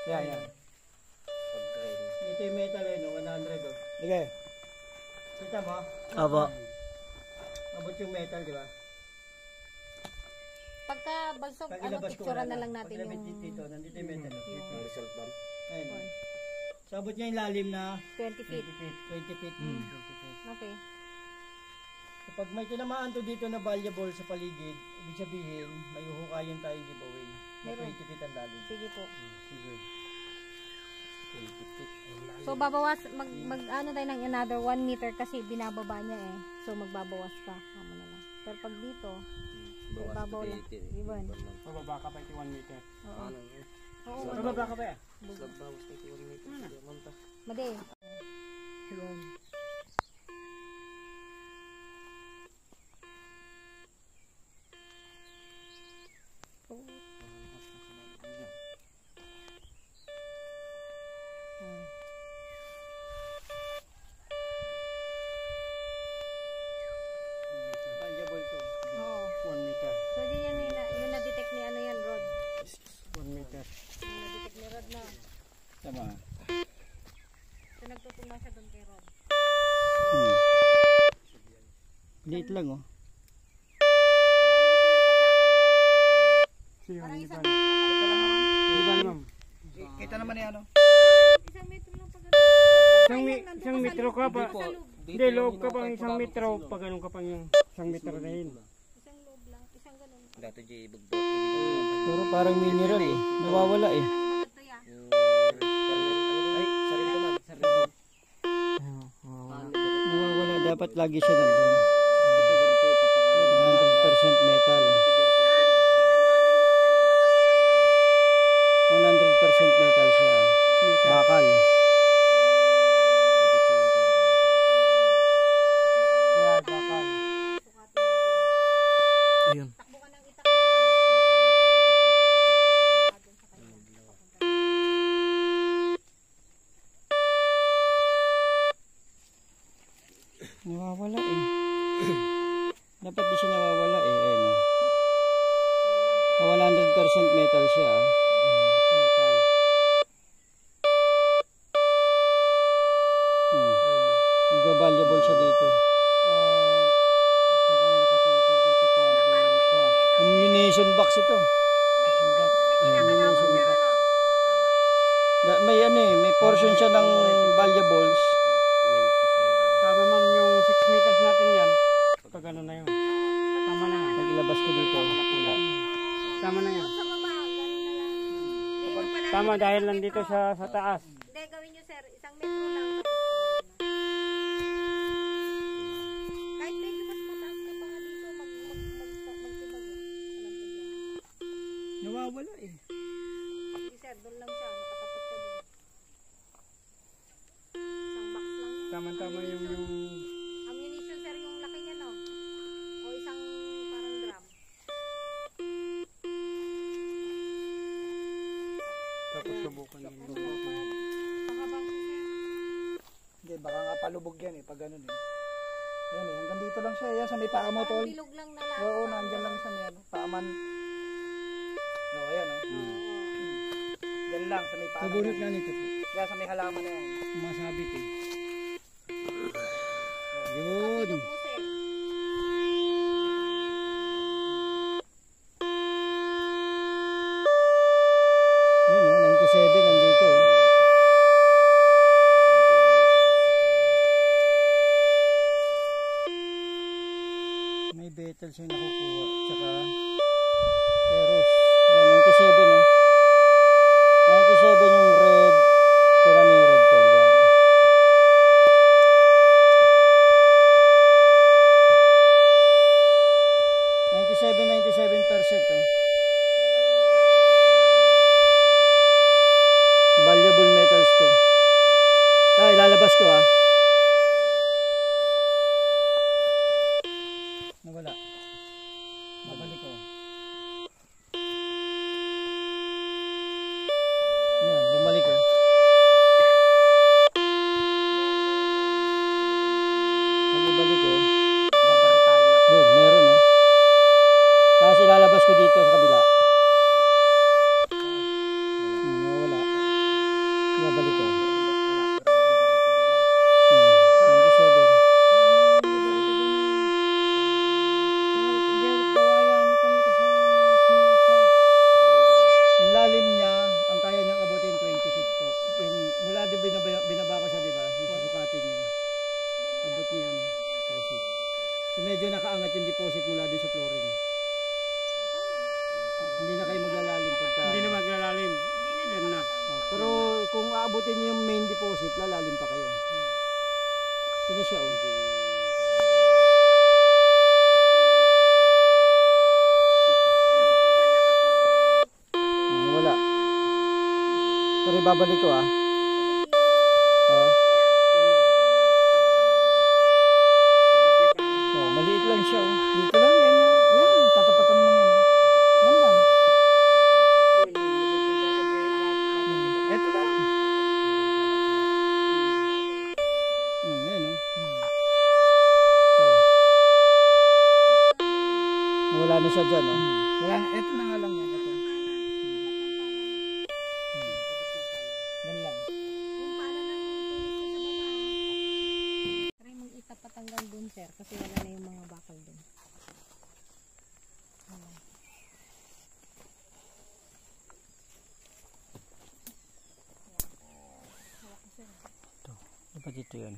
Yan. Ito yung metal eh, no? 100 oh. Sige. Kita mo? Aba. Abot yung metal, di ba? Pagka balsog, Pagilabas ko picturean wala na lang natin yung... dito, nandito yung metal. Yung result lang. Ayun. So, abot niya yung lalim na 20 feet. 20 feet. Okay. So, pag may tinamaan to dito na valuable sa paligid, ibig sabihin, may uhukayan tayong giveaway. Na 20 feet ang lalim. Sige po. Sige. So babawas, ano tayo ng another 1 meter kasi binababa niya eh. So magbabawas ka. Kamo na lang. Pero pag dito, babaw lang. Iwan. Pababa ka pa 1 meter. Oo. Oo. Pababa ka pa ya? Slag bawas na 1 meter. Madi. Iwan. Valuable to. Oo. 1 meter. So din yan yung na-detect ni ano yan, Rod. 1 meter. Yung na-detect ni Rod na. Tama. So nagtutuma siya doon kay Rod. Liit lang oh. Sige, Parang hindi isang ba? Hindi ba ma'am? Kita naman yan ano? Isang metro lang pag Isang metro ka pa. Hindi, loob ka pang 1 metro. Pag ganun ka pang yung 1 metro na yun. Isang loob lang, isang ganun. Dato J bugbog. Pero parang mineral eh. Nawawala eh. Ito ya. Ay, sarili to ma'am. Sarili to. Nawawala. Dapat lagi siya nandun. 100% metal. 100% metal siya. Bakal. Kaya, bakal. Ayun. Nawawala eh. Dapat di siya nawawala eh. Ayun, oh. 100% metal siya. Metal. Valuable siya dito. Ammunition box ito. May ano eh, may portion siya ng valuables. Tama ma'am yung 6 meters natin yan. Pag ano na yun. Tama na nga. Pag ilabas ko dito, wala. Tama na yan. Tama dahil lang dito sa taas. Hindi, gawin nyo sir, 1 metro lang. Kahit medyo mas mataas ka pa nga dito, magtibag eh. Nawawala eh. Hindi sir, doon lang siya, nakatapat siya doon. Isang box lang yun. Tama-tama yung Ammunition sir, yung laki niya no? O isang parang drum. tapos subukan yun. Pakabang siya sir. Hindi, baka nga palubog yan eh, pag ganun eh. Yan eh, hanggang dito lang siya. Yan, sa may paa mo, tol. Parang bilog lang na lahat. Oo, nandyan lang sa may ano, paaman. No, ayan oh. Yan lang, sa may paa. Pabulot nga nito po. Yan, sa may halaman na yan. Masabit eh. Bilog Yun. po sir. Yun oh, 97 nandito oh. May betel siya nakukuha. Tsaka Eros. Yan, 97 oh. 97 yung red. Kuna mo yung red tol. Yan. %97 oh. Valuable metals to. Ay, lalabas ko ah. Nawala. Babalik ko. Yan, bumalik ko. Balik ko. Babaritahin na to. Doon, meron oh. Tapos ilalabas ko dito sa kabila. Wala. Pero ibabalik ko ah. Oh. Oh, maliit lang siya oh. Dito lang yan. Yan, tatapatan mo yan. Oh. Yan lang. Ito lang. Yan oh. Wala na siya dyan oh. Wala, ito na nga lang yan. Ito. Yan lang. Try mong itapat hanggang dun, sir, kasi wala na yung mga bakal dun. Dapat dito yun.